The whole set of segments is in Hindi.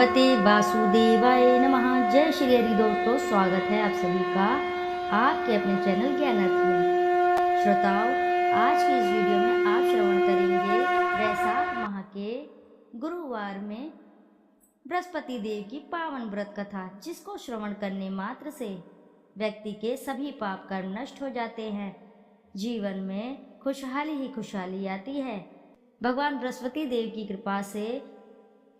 भगवते वासुदेवाय नमः। जय श्री हरि दोस्तों, स्वागत है आप सभी का आपके अपने चैनल ज्ञानार्थ में। श्रोताओं, आज की इस वीडियो में आप श्रवण करेंगे वैशाख माह के गुरुवार में बृहस्पति देव की पावन व्रत कथा, जिसको श्रवण करने मात्र से व्यक्ति के सभी पाप कर्म नष्ट हो जाते हैं। जीवन में खुशहाली ही खुशहाली आती है। भगवान बृहस्पति देव की कृपा से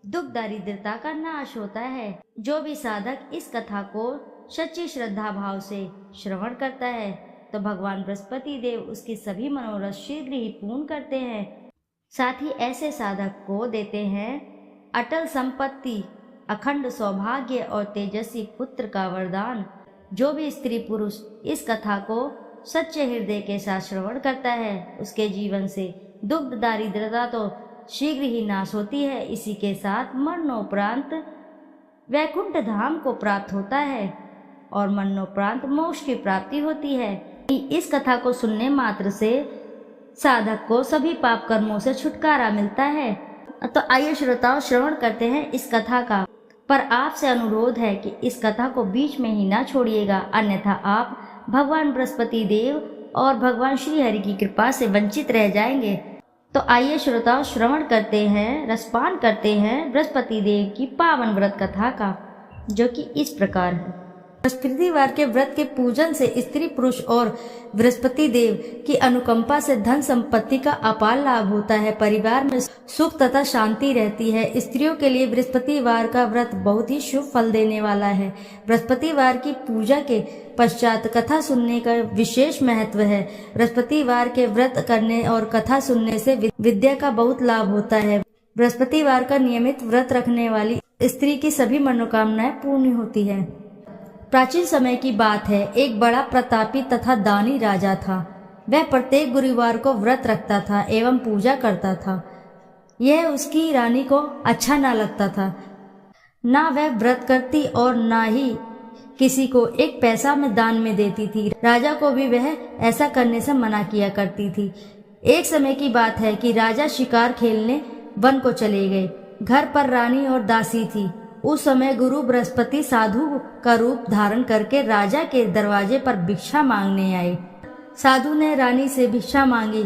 दुख दारिद्रता का नाश होता है। जो भी साधक इस कथा को सच्ची श्रद्धा भाव से श्रवण करता है तो भगवान बृहस्पति देव उसकी सभी मनोरथ शीघ्र ही पूर्ण करते हैं। साथ ही ऐसे साधक को देते हैं अटल संपत्ति, अखंड सौभाग्य और तेजस्वी पुत्र का वरदान। जो भी स्त्री पुरुष इस कथा को सच्चे हृदय के साथ श्रवण करता है उसके जीवन से दुख दारिद्रता तो शीघ्र ही नाश होती है। इसी के साथ मरणोपरांत वैकुंठ धाम को प्राप्त होता है और मरणोपरांत मोक्ष की प्राप्ति होती है। इस कथा को सुनने मात्र से साधक को सभी पाप कर्मों से छुटकारा मिलता है। तो आइए श्रोताओं, श्रवण करते हैं इस कथा का। पर आपसे अनुरोध है कि इस कथा को बीच में ही ना छोड़िएगा, अन्यथा आप भगवान बृहस्पति देव और भगवान श्री हरि की कृपा से वंचित रह जाएंगे। तो आइए श्रोताओं, श्रवण करते हैं, रसपान करते हैं बृहस्पति देव की पावन व्रत कथा का, जो कि इस प्रकार है। बृहस्पतिवार के व्रत के पूजन से स्त्री पुरुष और बृहस्पति देव की अनुकंपा से धन संपत्ति का अपार लाभ होता है। परिवार में सुख तथा शांति रहती है। स्त्रियों के लिए बृहस्पतिवार का व्रत बहुत ही शुभ फल देने वाला है। बृहस्पतिवार की पूजा के पश्चात कथा सुनने का विशेष महत्व है। बृहस्पतिवार के व्रत करने और कथा सुनने से विद्या का बहुत लाभ होता है। बृहस्पतिवार का नियमित व्रत रखने वाली स्त्री की सभी मनोकामनाएं पूर्ण होती है। प्राचीन समय की बात है, एक बड़ा प्रतापी तथा दानी राजा था। वह प्रत्येक गुरुवार को व्रत रखता था एवं पूजा करता था। यह उसकी रानी को अच्छा ना लगता था। ना वह व्रत करती और ना ही किसी को एक पैसा में दान में देती थी। राजा को भी वह ऐसा करने से मना किया करती थी। एक समय की बात है कि राजा शिकार खेलने वन को चले गए। घर पर रानी और दासी थी। उस समय गुरु बृहस्पति साधु का रूप धारण करके राजा के दरवाजे पर भिक्षा मांगने आए। साधु ने रानी से भिक्षा मांगी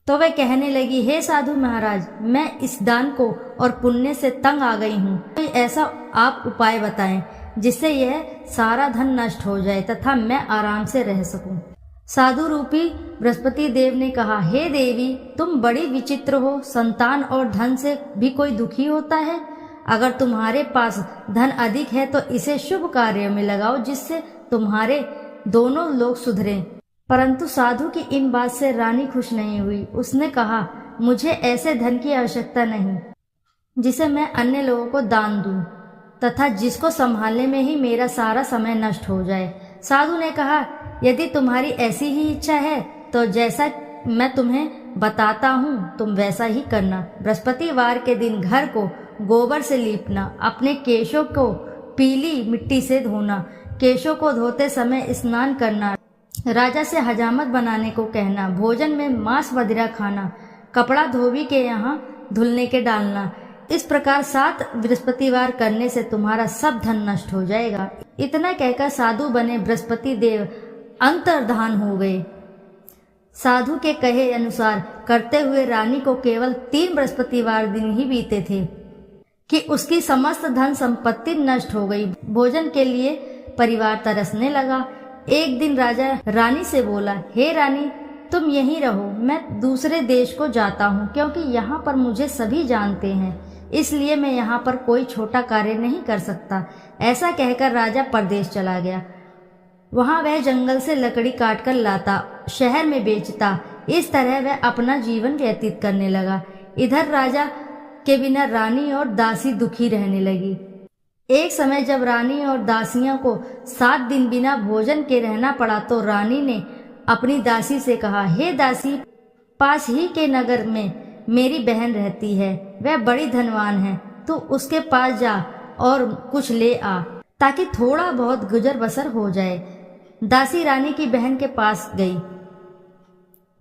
तो वह कहने लगी, हे साधु महाराज, मैं इस दान को और पुण्य से तंग आ गई हूँ। कोई ऐसा आप उपाय बताएं जिससे यह सारा धन नष्ट हो जाए तथा मैं आराम से रह सकूं। साधु रूपी बृहस्पति देव ने कहा, हे देवी, तुम बड़ी विचित्र हो। संतान और धन से भी कोई दुखी होता है। अगर तुम्हारे पास धन अधिक है तो इसे शुभ कार्य में लगाओ जिससे तुम्हारे दोनों लोग सुधरें। परंतु साधु की इन बात से रानी खुश नहीं हुई। उसने कहा, मुझे ऐसे धन की आवश्यकता नहीं जिसे मैं अन्य लोगों को दान दूं तथा जिसको संभालने में ही मेरा सारा समय नष्ट हो जाए। साधु ने कहा, यदि तुम्हारी ऐसी ही इच्छा है तो जैसा मैं तुम्हें बताता हूँ तुम वैसा ही करना। बृहस्पतिवार के दिन घर को गोबर से लीपना, अपने केशों को पीली मिट्टी से धोना, केशों को धोते समय स्नान करना, राजा से हजामत बनाने को कहना, भोजन में मांस मदिरा खाना, कपड़ा धोबी के यहाँ धुलने के डालना। इस प्रकार 7 बृहस्पतिवार करने से तुम्हारा सब धन नष्ट हो जाएगा। इतना कहकर साधु बने बृहस्पति देव अंतर्धान हो गए। साधु के कहे अनुसार करते हुए रानी को केवल 3 बृहस्पतिवार दिन ही बीते थे कि उसकी समस्त धन संपत्ति नष्ट हो गई। भोजन के लिए परिवार तरसने लगा। एक दिन राजा रानी से बोला, हे रानी, तुम यहीं रहो, मैं दूसरे देश को जाता हूँ क्योंकि यहाँ पर मुझे सभी जानते हैं, इसलिए मैं यहाँ पर कोई छोटा कार्य नहीं कर सकता। ऐसा कहकर राजा परदेश चला गया। वहाँ वह जंगल से लकड़ी काट कर लाता, शहर में बेचता। इस तरह वह अपना जीवन व्यतीत करने लगा। इधर राजा के बिना रानी और दासी दुखी रहने लगी। एक समय जब रानी और दासियों को 7 दिन बिना भोजन के रहना पड़ा तो रानी ने अपनी दासी से कहा, हे दासी, पास ही के नगर में मेरी बहन रहती है, वह बड़ी धनवान है, तू उसके पास जा और कुछ ले आ ताकि थोड़ा बहुत गुजर बसर हो जाए। दासी रानी की बहन के पास गई।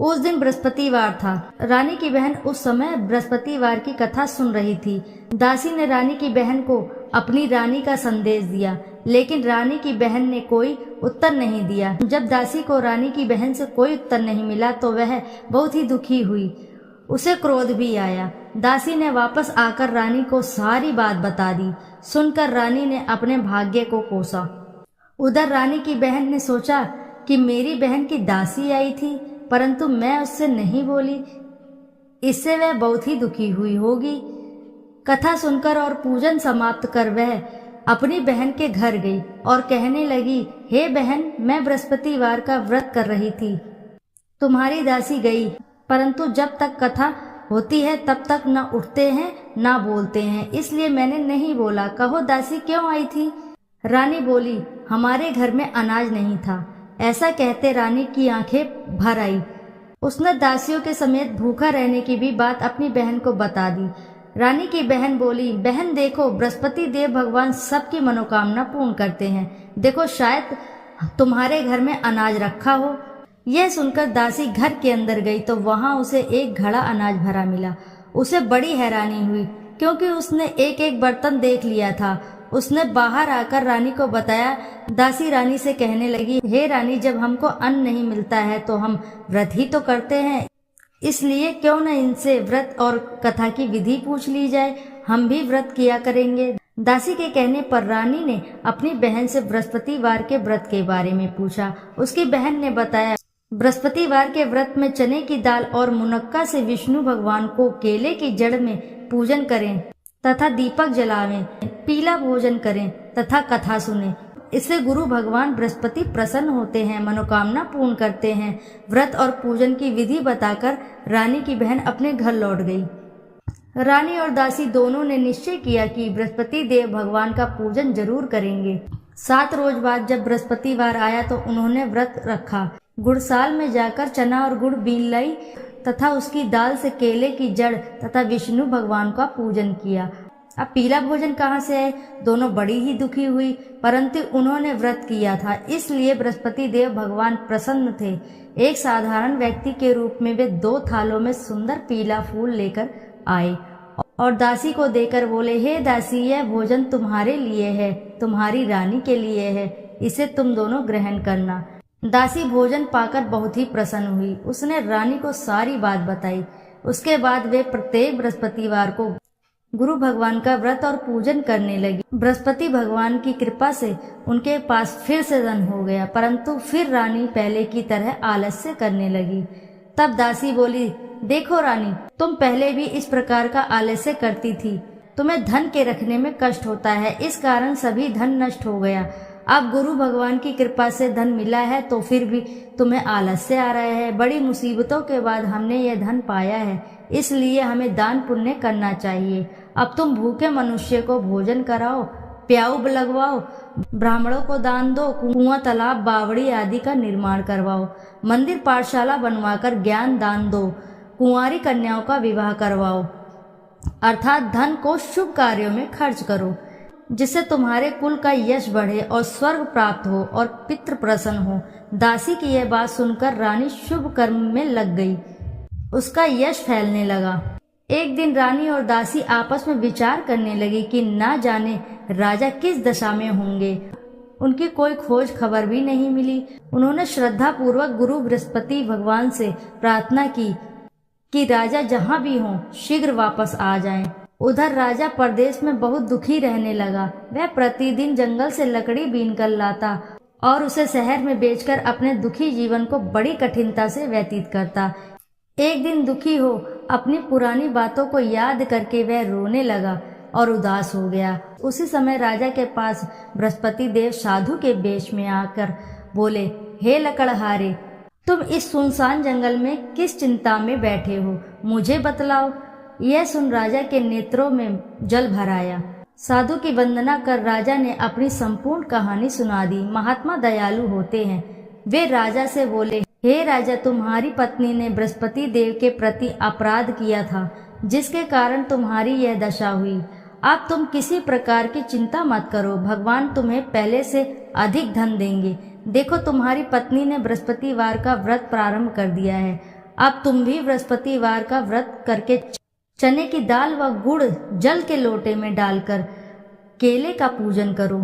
उस दिन बृहस्पतिवार था। रानी की बहन उस समय बृहस्पतिवार की कथा सुन रही थी। दासी ने रानी की बहन को अपनी रानी का संदेश दिया, लेकिन रानी की बहन ने कोई उत्तर नहीं दिया। जब दासी को रानी की बहन से कोई उत्तर नहीं मिला तो वह बहुत ही दुखी हुई। उसे क्रोध भी आया। दासी ने वापस आकर रानी को सारी बात बता दी। सुनकर रानी ने अपने भाग्य को कोसा। उधर रानी की बहन ने सोचा कि मेरी बहन की दासी आई थी, परंतु मैं उससे नहीं बोली, इससे वह बहुत ही दुखी हुई होगी। कथा सुनकर और पूजन समाप्त कर वह अपनी बहन के घर गई और कहने लगी, हे बहन, मैं बृहस्पतिवार का व्रत कर रही थी। तुम्हारी दासी गई, परंतु जब तक कथा होती है तब तक न उठते हैं न बोलते हैं, इसलिए मैंने नहीं बोला। कहो दासी क्यों आई थी? रानी बोली, हमारे घर में अनाज नहीं था। ऐसा कहते रानी की आंखें भर आई। उसने दासियों के समेत भूखा रहने की भी बात अपनी बहन को बता दी। रानी की बहन बोली, बहन देखो, बृहस्पति देव भगवान सबकी मनोकामना पूर्ण करते हैं। देखो, शायद तुम्हारे घर में अनाज रखा हो। यह सुनकर दासी घर के अंदर गई तो वहां उसे एक घड़ा अनाज भरा मिला। उसे बड़ी हैरानी हुई, क्योंकि उसने एक एक बर्तन देख लिया था। उसने बाहर आकर रानी को बताया। दासी रानी से कहने लगी, हे रानी, जब हमको अन्न नहीं मिलता है तो हम व्रत ही तो करते हैं, इसलिए क्यों न इनसे व्रत और कथा की विधि पूछ ली जाए, हम भी व्रत किया करेंगे। दासी के कहने पर रानी ने अपनी बहन से बृहस्पतिवार के व्रत के बारे में पूछा। उसकी बहन ने बताया, बृहस्पतिवार के व्रत में चने की दाल और मुनक्का से विष्णु भगवान को केले की जड़ में पूजन करें तथा दीपक जलावें, पीला भोजन करें तथा कथा सुने। इससे गुरु भगवान बृहस्पति प्रसन्न होते हैं, मनोकामना पूर्ण करते हैं। व्रत और पूजन की विधि बताकर रानी की बहन अपने घर लौट गई। रानी और दासी दोनों ने निश्चय किया कि बृहस्पति देव भगवान का पूजन जरूर करेंगे। 7 रोज बाद जब बृहस्पतिवार आया तो उन्होंने व्रत रखा। गुड़साल में जाकर चना और गुड़ बीन लाई तथा उसकी दाल से केले की जड़ तथा विष्णु भगवान का पूजन किया। अब पीला भोजन कहाँ से आए? दोनों बड़ी ही दुखी हुई, परंतु उन्होंने व्रत किया था, इसलिए बृहस्पति देव भगवान प्रसन्न थे। एक साधारण व्यक्ति के रूप में वे 2 थालों में सुंदर पीला फूल लेकर आए और दासी को देकर बोले, हे दासी, यह भोजन तुम्हारे लिए है, तुम्हारी रानी के लिए है, इसे तुम दोनों ग्रहण करना। दासी भोजन पाकर बहुत ही प्रसन्न हुई। उसने रानी को सारी बात बताई। उसके बाद वे प्रत्येक बृहस्पतिवार को गुरु भगवान का व्रत और पूजन करने लगी। बृहस्पति भगवान की कृपा से उनके पास फिर से धन हो गया, परंतु फिर रानी पहले की तरह आलस्य करने लगी। तब दासी बोली, देखो रानी, तुम पहले भी इस प्रकार का आलस्य करती थी। तुम्हें धन के रखने में कष्ट होता है, इस कारण सभी धन नष्ट हो गया। अब गुरु भगवान की कृपा से धन मिला है तो फिर भी तुम्हें आलस्य आ रहा है। बड़ी मुसीबतों के बाद हमने यह धन पाया है, इसलिए हमें दान पुण्य करना चाहिए। अब तुम भूखे मनुष्य को भोजन कराओ, प्याऊ लगवाओ, ब्राह्मणों को दान दो, कुआं, तालाब, बावड़ी आदि का निर्माण करवाओ, मंदिर पाठशाला बनवाकर ज्ञान दान दो, कुंवारी कन्याओं का विवाह करवाओ, अर्थात धन को शुभ कार्यों में खर्च करो, जिससे तुम्हारे कुल का यश बढ़े और स्वर्ग प्राप्त हो और पितृ प्रसन्न हो। दासी की यह बात सुनकर रानी शुभ कर्म में लग गई। उसका यश फैलने लगा। एक दिन रानी और दासी आपस में विचार करने लगी कि ना जाने राजा किस दशा में होंगे। उनकी कोई खोज खबर भी नहीं मिली। उन्होंने श्रद्धा पूर्वक गुरु बृहस्पति भगवान से प्रार्थना की कि राजा जहाँ भी हों शीघ्र वापस आ जाएं। उधर राजा परदेश में बहुत दुखी रहने लगा। वह प्रतिदिन जंगल से लकड़ी बीन कर लाता और उसे शहर में बेचकर अपने दुखी जीवन को बड़ी कठिनता से व्यतीत करता। एक दिन दुखी हो अपनी पुरानी बातों को याद करके वह रोने लगा और उदास हो गया। उसी समय राजा के पास बृहस्पति देव साधु के वेश में आकर बोले, हे लकड़हारे, तुम इस सुनसान जंगल में किस चिंता में बैठे हो, मुझे बतलाओ। यह सुन राजा के नेत्रों में जल भर आया। साधु की वंदना कर राजा ने अपनी संपूर्ण कहानी सुना दी। महात्मा दयालु होते हैं। वे राजा से बोले, हे राजा, तुम्हारी पत्नी ने बृहस्पति देव के प्रति अपराध किया था, जिसके कारण तुम्हारी यह दशा हुई। अब तुम किसी प्रकार की चिंता मत करो, भगवान तुम्हें पहले से अधिक धन देंगे। देखो, तुम्हारी पत्नी ने बृहस्पतिवार का व्रत प्रारंभ कर दिया है। अब तुम भी बृहस्पतिवार का व्रत करके चने की दाल व गुड़ जल के लोटे में डालकर केले का पूजन करो।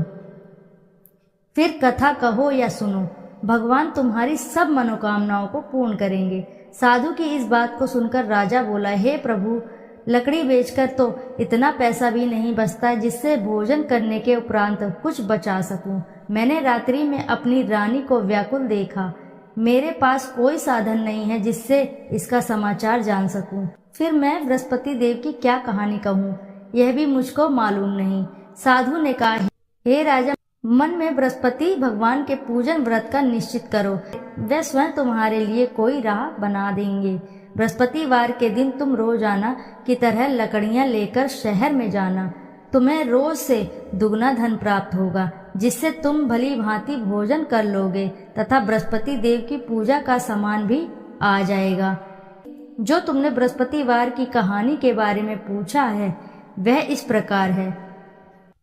फिर कथा कहो या सुनो, भगवान तुम्हारी सब मनोकामनाओं को पूर्ण करेंगे। साधु की इस बात को सुनकर राजा बोला, हे प्रभु, लकड़ी बेचकर तो इतना पैसा भी नहीं बचता जिससे भोजन करने के उपरांत कुछ बचा सकूं। मैंने रात्रि में अपनी रानी को व्याकुल देखा। मेरे पास कोई साधन नहीं है जिससे इसका समाचार जान सकूं। फिर मैं बृहस्पति देव की क्या कहानी कहूँ, यह भी मुझको मालूम नहीं। साधु ने कहा, हे राजा, मन में बृहस्पति भगवान के पूजन व्रत का निश्चित करो, वे स्वयं तुम्हारे लिए कोई राह बना देंगे। बृहस्पतिवार के दिन तुम रोजाना की तरह लकड़ियां लेकर शहर में जाना। तुम्हें रोज से दुगना धन प्राप्त होगा, जिससे तुम भली भांति भोजन कर लोगे तथा बृहस्पति देव की पूजा का सामान भी आ जाएगा। जो तुमने बृहस्पतिवार की कहानी के बारे में पूछा है वह इस प्रकार है।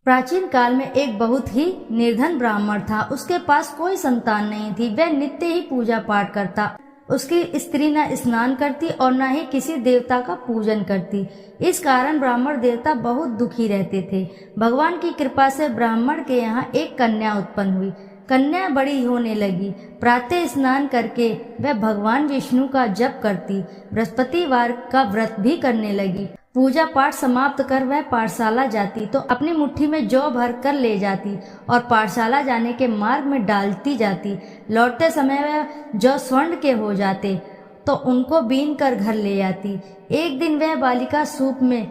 प्राचीन काल में एक बहुत ही निर्धन ब्राह्मण था। उसके पास कोई संतान नहीं थी। वह नित्य ही पूजा पाठ करता। उसकी स्त्री न स्नान करती और न ही किसी देवता का पूजन करती। इस कारण ब्राह्मण देवता बहुत दुखी रहते थे। भगवान की कृपा से ब्राह्मण के यहाँ एक कन्या उत्पन्न हुई। कन्या बड़ी होने लगी। प्रातः स्नान करके वह भगवान विष्णु का जप करती, बृहस्पतिवार का व्रत भी करने लगी। पूजा पाठ समाप्त कर वह पाठशाला जाती तो अपनी मुट्ठी में जौ भर कर ले जाती और पाठशाला जाने के मार्ग में डालती जाती। लौटते समय वह जौ स्वर्ण के हो जाते तो उनको बीन कर घर ले आती। एक दिन वह बालिका सूप में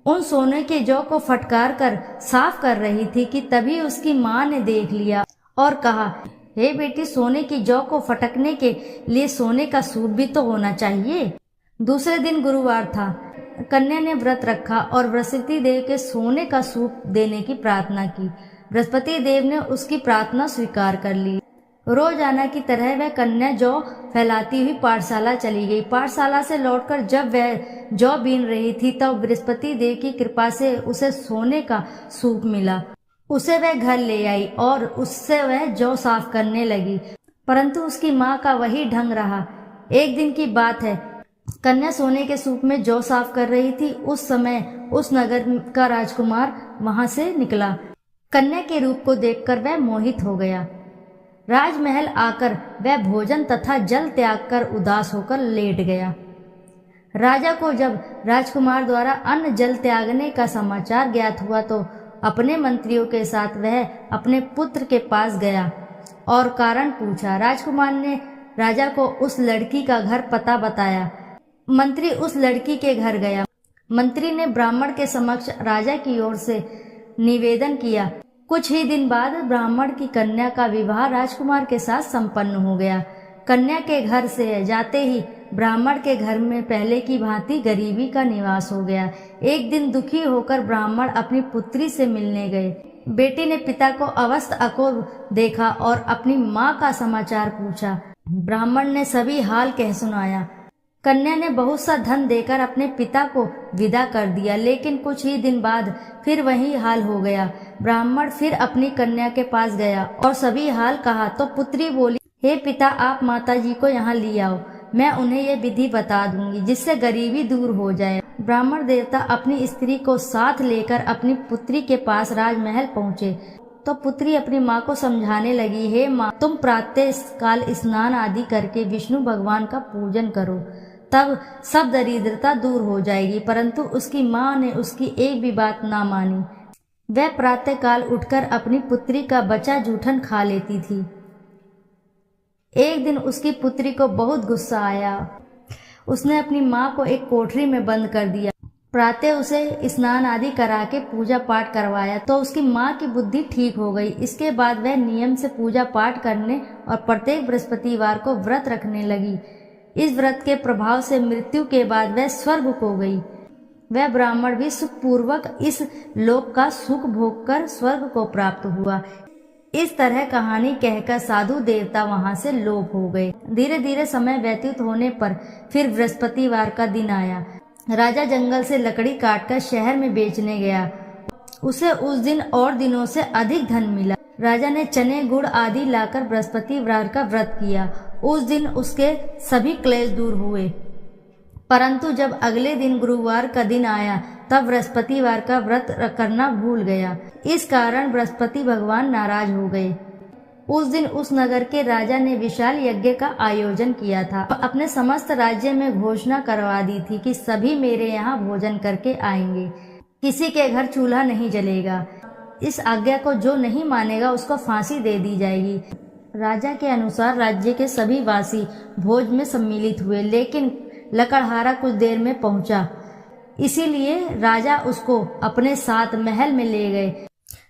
उन सोने के जौ को फटकार कर साफ कर रही थी कि तभी उसकी माँ ने देख लिया और कहा, हे बेटी, सोने की जौ को फटकने के लिए सोने का सूप भी तो होना चाहिए। दूसरे दिन गुरुवार था। कन्या ने व्रत रखा और बृहस्पति देव के सोने का सूप देने की प्रार्थना की। बृहस्पति देव ने उसकी प्रार्थना स्वीकार कर ली। रोजाना की तरह वह कन्या जौ फैलाती हुई पाठशाला चली गई। पाठशाला से लौटकर जब वह जौ बीन रही थी तब बृहस्पति देव की कृपा से उसे सोने का सूप मिला। उसे वह घर ले आई और उससे वह जौ साफ करने लगी, परंतु उसकी माँ का वही ढंग रहा। एक दिन की बात है, कन्या सोने के सूप में जौ साफ कर रही थी। उस समय उस नगर का राजकुमार वहां से निकला। कन्या के रूप को देखकर वह मोहित हो गया। राजमहल आकर वह भोजन तथा जल त्याग कर उदास होकर लेट गया। राजा को जब राजकुमार द्वारा अन्न जल त्यागने का समाचार ज्ञात हुआ तो अपने मंत्रियों के साथ वह अपने पुत्र के पास गया और कारण पूछा। राजकुमार ने राजा को उस लड़की का घर पता बताया। मंत्री उस लड़की के घर गया। मंत्री ने ब्राह्मण के समक्ष राजा की ओर से निवेदन किया। कुछ ही दिन बाद ब्राह्मण की कन्या का विवाह राजकुमार के साथ संपन्न हो गया। कन्या के घर से जाते ही ब्राह्मण के घर में पहले की भांति गरीबी का निवास हो गया। एक दिन दुखी होकर ब्राह्मण अपनी पुत्री से मिलने गए। बेटी ने पिता को अवस्थ अकोल देखा और अपनी माँ का समाचार पूछा। ब्राह्मण ने सभी हाल कह सुनाया। कन्या ने बहुत सा धन देकर अपने पिता को विदा कर दिया, लेकिन कुछ ही दिन बाद फिर वही हाल हो गया। ब्राह्मण फिर अपनी कन्या के पास गया और सभी हाल कहा तो पुत्री बोली, हे पिता, आप माताजी को यहाँ ले आओ, मैं उन्हें ये विधि बता दूंगी जिससे गरीबी दूर हो जाए। ब्राह्मण देवता अपनी स्त्री को साथ लेकर अपनी पुत्री के पास राजमहल पहुँचे तो पुत्री अपनी माँ को समझाने लगी, हे माँ, तुम प्रातः काल स्नान आदि करके विष्णु भगवान का पूजन करो, तब सब दरिद्रता दूर हो जाएगी। परंतु उसकी माँ ने उसकी एक भी बात ना मानी। वह प्रातः काल उठकर अपनी पुत्री का बचा जूठन खा लेती थी। एक दिन उसकी पुत्री को बहुत गुस्सा आया। उसने अपनी माँ को एक कोठरी में बंद कर दिया। प्रातः उसे स्नान आदि करा के पूजा पाठ करवाया तो उसकी माँ की बुद्धि ठीक हो गई। इसके बाद वह नियम से पूजा पाठ करने और प्रत्येक बृहस्पतिवार को व्रत रखने लगी। इस व्रत के प्रभाव से मृत्यु के बाद वह स्वर्ग को गई। वह ब्राह्मण भी सुखपूर्वक इस लोक का सुख भोग कर स्वर्ग को प्राप्त हुआ। इस तरह कहानी कहकर साधु देवता वहां से लोप हो गए। धीरे धीरे समय व्यतीत होने पर फिर बृहस्पतिवार का दिन आया। राजा जंगल से लकड़ी काटकर शहर में बेचने गया। उसे उस दिन और दिनों से अधिक धन मिला। राजा ने चने गुड़ आदि लाकर बृहस्पतिवार का व्रत किया उस दिन उसके सभी क्लेश दूर हुए। परंतु जब अगले दिन गुरुवार का दिन आया तब बृहस्पतिवार का व्रत करना भूल गया। इस कारण बृहस्पति भगवान नाराज हो गए। उस दिन उस नगर के राजा ने विशाल यज्ञ का आयोजन किया था। अपने समस्त राज्य में घोषणा करवा दी थी कि सभी मेरे यहाँ भोजन करके आएंगे, किसी के घर चूल्हा नहीं जलेगा। इस आज्ञा को जो नहीं मानेगा उसको फांसी दे दी जाएगी। राजा के अनुसार राज्य के सभी वासी भोज में सम्मिलित हुए, लेकिन लकड़हारा कुछ देर में पहुंचा, इसीलिए राजा उसको अपने साथ महल में ले गए।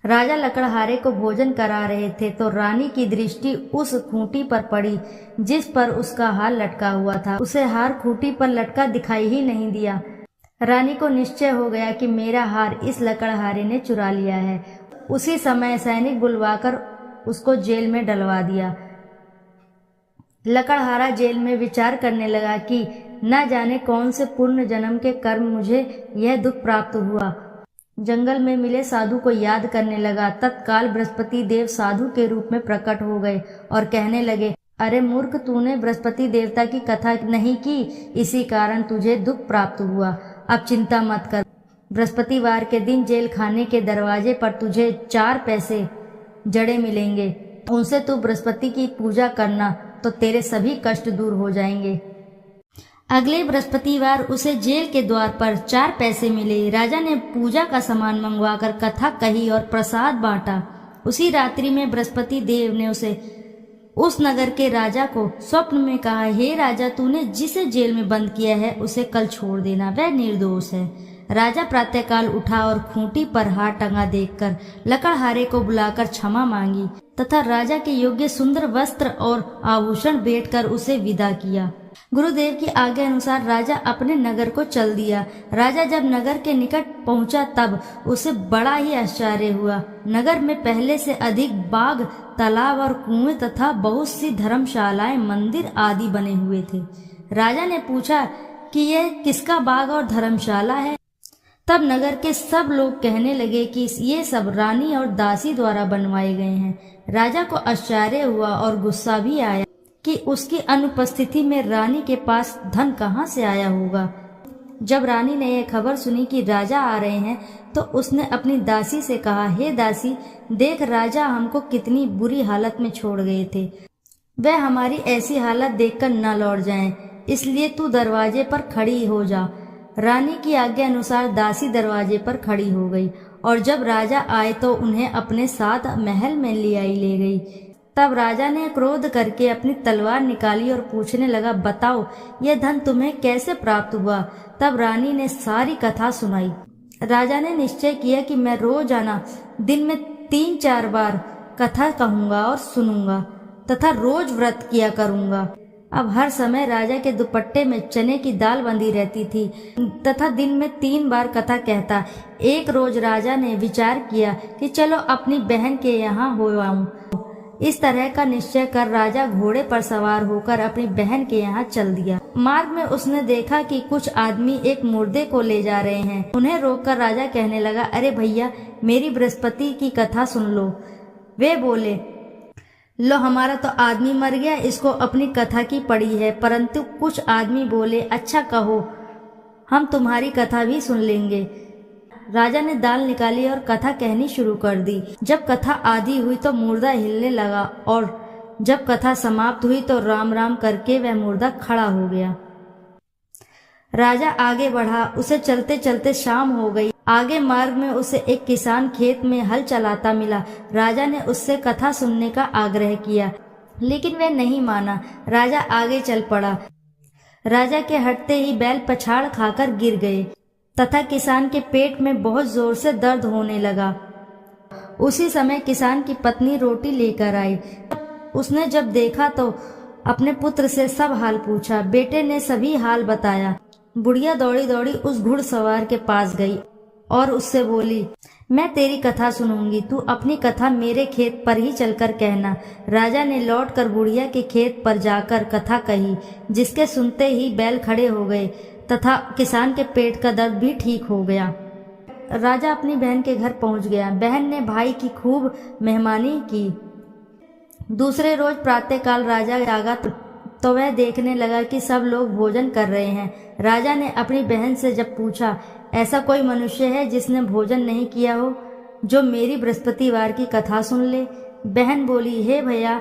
राजा लकड़हारे को भोजन करा रहे थे तो रानी की दृष्टि उस खूंटी पर पड़ी जिस पर उसका हार लटका हुआ था। उसे हार खूंटी पर लटका दिखाई ही नहीं दिया। रानी को निश्चय हो गया कि मेरा हार इस लकड़हारे ने चुरा लिया है। उसी समय सैनिक बुलवाकर उसको जेल में डलवा दिया। लकड़हारा जेल में विचार करने लगा कि न जाने कौन से पूर्ण जन्म के कर्म मुझे यह दुख प्राप्त हुआ। जंगल में मिले साधु को याद करने लगा। तत्काल बृहस्पति देव साधु के रूप में प्रकट हो गए और कहने लगे, अरे मूर्ख, तूने बृहस्पति देवता की कथा नहीं की, इसी कारण तुझे दुख प्राप्त हुआ। अब चिंता मत कर। बृहस्पतिवार के दिन जेल खाने के दरवाजे पर तुझे 4 पैसे जड़े मिलेंगे। उनसे तू बृहस्पति की पूजा करना तो तेरे सभी कष्ट दूर हो जाएंगे। अगले बृहस्पतिवार उसे जेल के द्वार पर 4 पैसे मिले। राजा ने पूजा का सामान मंगवाकर कथा कही और प्रसाद बांटा। उसी रात्रि में बृहस्पति देव ने उस नगर के राजा को स्वप्न में कहा, हे राजा, तूने जिसे जेल में बंद किया है उसे कल छोड़ देना, वह निर्दोष है। राजा प्रातःकाल उठा और खूंटी पर हार टंगा देखकर लकड़हारे को बुलाकर क्षमा मांगी तथा राजा के योग्य सुंदर वस्त्र और आभूषण भेंटकर उसे विदा किया। गुरुदेव की आज्ञा अनुसार राजा अपने नगर को चल दिया। राजा जब नगर के निकट पहुंचा तब उसे बड़ा ही आश्चर्य हुआ। नगर में पहले से अधिक बाग, तालाब और कुएं तथा बहुत सी धर्मशालाएं, मंदिर आदि बने हुए थे। राजा ने पूछा कि यह किसका बाग और धर्मशाला है? तब नगर के सब लोग कहने लगे कि ये सब रानी और दासी द्वारा बनवाए गए हैं। राजा को आश्चर्य हुआ और गुस्सा भी आया कि उसकी अनुपस्थिति में रानी के पास धन कहाँ से आया होगा। जब रानी ने यह खबर सुनी कि राजा आ रहे हैं तो उसने अपनी दासी से कहा, हे दासी, देख राजा हमको कितनी बुरी हालत में छोड़ गए थे। वह हमारी ऐसी हालत देखकर न लौट जाएं, इसलिए तू दरवाजे पर खड़ी हो जा। रानी की आज्ञा अनुसार दासी दरवाजे पर खड़ी हो गई और जब राजा आए तो उन्हें अपने साथ महल में ले गई। तब राजा ने क्रोध करके अपनी तलवार निकाली और पूछने लगा, बताओ यह धन तुम्हें कैसे प्राप्त हुआ? तब रानी ने सारी कथा सुनाई। राजा ने निश्चय किया कि मैं रोजाना दिन में 3-4 बार कथा कहूँगा और सुनूंगा तथा रोज व्रत किया करूँगा। अब हर समय राजा के दुपट्टे में चने की दाल बंधी रहती थी तथा दिन में 3 बार कथा कहता। एक रोज राजा ने विचार किया कि चलो अपनी बहन के यहाँ हो आऊं। इस तरह का निश्चय कर राजा घोड़े पर सवार होकर अपनी बहन के यहाँ चल दिया। मार्ग में उसने देखा कि कुछ आदमी एक मुर्दे को ले जा रहे हैं। उन्हें रोककर राजा कहने लगा, अरे भैया, मेरी बृहस्पति की कथा सुन लो। वे बोले, लो हमारा तो आदमी मर गया, इसको अपनी कथा की पड़ी है। परंतु कुछ आदमी बोले, अच्छा कहो, हम तुम्हारी कथा भी सुन लेंगे। राजा ने दाल निकाली और कथा कहनी शुरू कर दी। जब कथा आधी हुई तो मुर्दा हिलने लगा और जब कथा समाप्त हुई तो राम राम करके वह मुर्दा खड़ा हो गया। राजा आगे बढ़ा। उसे चलते चलते शाम हो गई। आगे मार्ग में उसे एक किसान खेत में हल चलाता मिला। राजा ने उससे कथा सुनने का आग्रह किया, लेकिन वह नहीं माना। राजा आगे चल पड़ा। राजा के हटते ही बैल पछाड़ खाकर गिर गए तथा किसान के पेट में बहुत जोर से दर्द होने लगा। उसी समय किसान की पत्नी रोटी लेकर आई। उसने जब देखा तो अपने पुत्र से सब हाल पूछा। बेटे ने सभी हाल बताया। बुढ़िया दौड़ी दौड़ी उस घुड़सवार के पास गई और उससे बोली, मैं तेरी कथा सुनूंगी, तू अपनी कथा मेरे खेत पर ही चलकर कहना। राजा ने लौटकर बुढ़िया के खेत पर जाकर कथा कही, जिसके सुनते ही बैल खड़े हो गए तथा किसान के पेट का दर्द भी ठीक हो गया। राजा अपनी बहन के घर पहुंच गया। बहन ने भाई की खूब मेहमानी की। दूसरे रोज प्रातःकाल राजा जागा तो वह देखने लगा कि सब लोग भोजन कर रहे हैं। राजा ने अपनी बहन से जब पूछा, ऐसा कोई मनुष्य है जिसने भोजन नहीं किया हो, जो मेरी बृहस्पतिवार की कथा सुन ले? बहन बोली, हे भैया,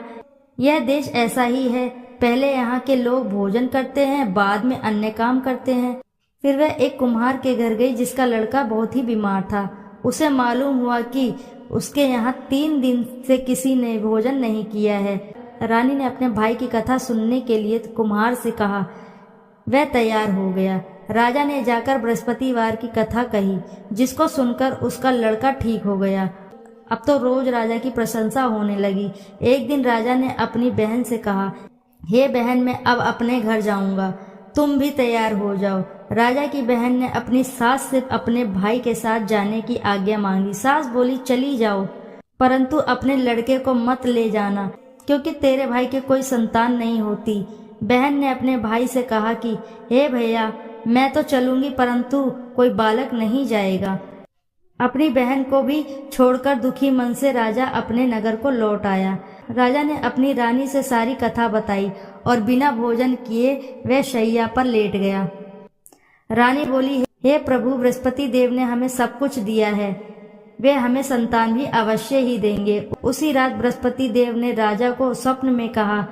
यह देश ऐसा ही है। पहले यहाँ के लोग भोजन करते हैं, बाद में अन्य काम करते हैं। फिर वह एक कुम्हार के घर गई जिसका लड़का बहुत ही बीमार था। उसे मालूम हुआ कि उसके यहाँ 3 दिन से किसी ने भोजन नहीं किया है। रानी ने अपने भाई की कथा सुनने के लिए कुम्हार से कहा। वह तैयार हो गया। राजा ने जाकर बृहस्पतिवार की कथा कही, जिसको सुनकर उसका लड़का ठीक हो गया। अब तो रोज राजा की प्रशंसा होने लगी। एक दिन राजा ने अपनी बहन से कहा, हे बहन, मैं अब अपने घर जाऊंगा, तुम भी तैयार हो जाओ। राजा की बहन ने अपनी सास से अपने भाई के साथ जाने की आज्ञा मांगी। सास बोली, चली जाओ, परंतु अपने लड़के को मत ले जाना, क्योंकि तेरे भाई के कोई संतान नहीं होती। बहन ने अपने भाई से कहा कि हे भैया, मैं तो चलूंगी, परंतु कोई बालक नहीं जाएगा। अपनी बहन को भी छोड़कर दुखी मन से राजा अपने नगर को लौट आया। राजा ने अपनी रानी से सारी कथा बताई और बिना भोजन किए वह शैया पर लेट गया। रानी बोली, हे प्रभु, बृहस्पति देव ने हमें सब कुछ दिया है, वे हमें संतान भी अवश्य ही देंगे। उसी रात बृहस्पति देव ने राजा को स्वप्न में कहा,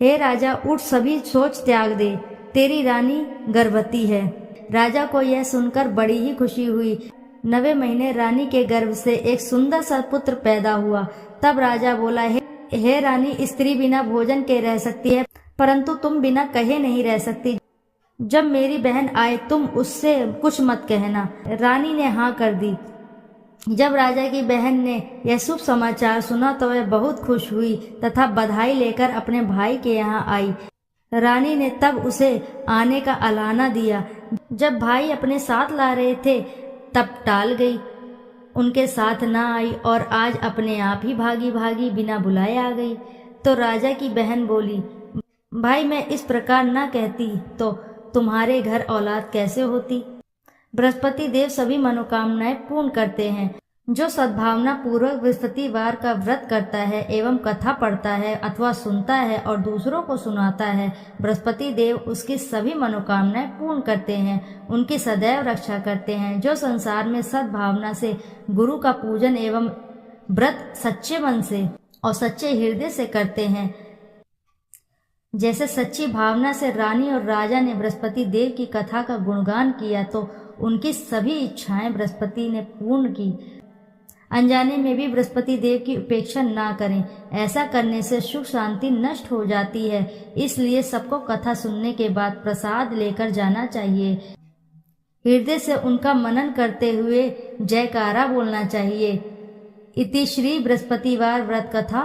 हे राजा, उठ, सभी सोच त्याग दे, तेरी रानी गर्भवती है। राजा को यह सुनकर बड़ी ही खुशी हुई। 9वें महीने रानी के गर्भ से एक सुंदर सा पुत्र पैदा हुआ। तब राजा बोला, हे रानी, स्त्री बिना भोजन के रह सकती है, परंतु तुम बिना कहे नहीं रह सकती। जब मेरी बहन आए तुम उससे कुछ मत कहना। रानी ने हाँ कर दी। जब राजा की बहन ने यह शुभ समाचार सुना तो वह बहुत खुश हुई तथा बधाई लेकर अपने भाई के यहाँ आई। रानी ने तब उसे आने का अलाना दिया। जब भाई अपने साथ ला रहे थे तब टाल गई, उनके साथ ना आई और आज अपने आप ही भागी भागी बिना बुलाए आ गई। तो राजा की बहन बोली, भाई, मैं इस प्रकार ना कहती तो तुम्हारे घर औलाद कैसे होती? बृहस्पति देव सभी मनोकामनाएं पूर्ण करते हैं। जो सद्भावना पूर्वक बृहस्पतिवार का व्रत करता है एवं कथा पढ़ता है अथवा सुनता है और दूसरों को सुनाता है, बृहस्पति देव उसकी सभी मनोकामनाएं पूर्ण करते हैं, उनकी सदैव रक्षा करते हैं। जो संसार में सद्भावना से गुरु का पूजन एवं व्रत सच्चे मन से और सच्चे हृदय से करते हैं, जैसे सच्ची भावना से रानी और राजा ने बृहस्पति देव की कथा का गुणगान किया तो उनकी सभी इच्छाएं बृहस्पति ने पूर्ण की। अनजाने में भी बृहस्पति देव की उपेक्षा ना करें, ऐसा करने से सुख शांति नष्ट हो जाती है। इसलिए सबको कथा सुनने के बाद प्रसाद लेकर जाना चाहिए। हृदय से उनका मनन करते हुए जयकारा बोलना चाहिए। इति श्री बृहस्पतिवार व्रत कथा।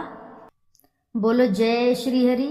बोलो जय श्री हरि।